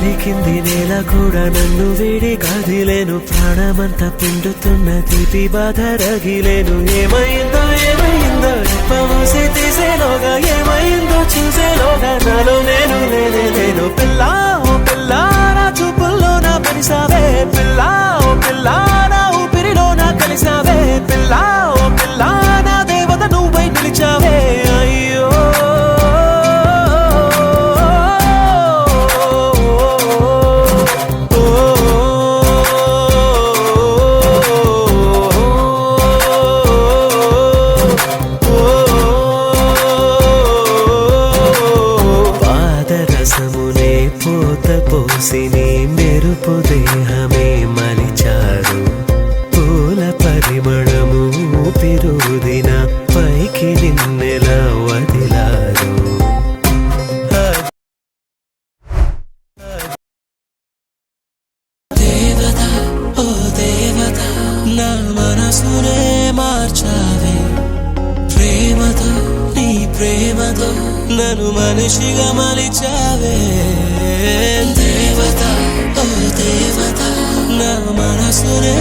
పలికింది నేల కూడా నన్ను వీడి కదిలేను, ప్రాణమంతా పిండుతున్న తీపి బాధ రగిలేను. ఏమైందో ఏమైందో పవసి తీసేలోగా, ఏమైందో చూసేలోగా నాలో నేను లేను. పిల్లా ఓ పిల్లా నా చూపుల్లో నా పరిసావే, పిల్లా ఓ పిల్లా నా ఊపిరిలో నా కలిసావే, పిల్లా ఓ పిల్లా నా దేవత నువ్వై నిలిచావే. అయ్యో పాదరసమునే పూత పోసి నీ మెరుపు దేహమే మలిచారు, పూల పరిమళము ఊపిరుదిన పైకి నిన్నెలా వదిలారు. దేవత ఓ దేవత నా మనసునే మార్చావే, ప్రేమతో నీ ప్రేమతో నన్ను మనిషిగా మలిచావే. దేవత ఓ దేవత నా మనసునే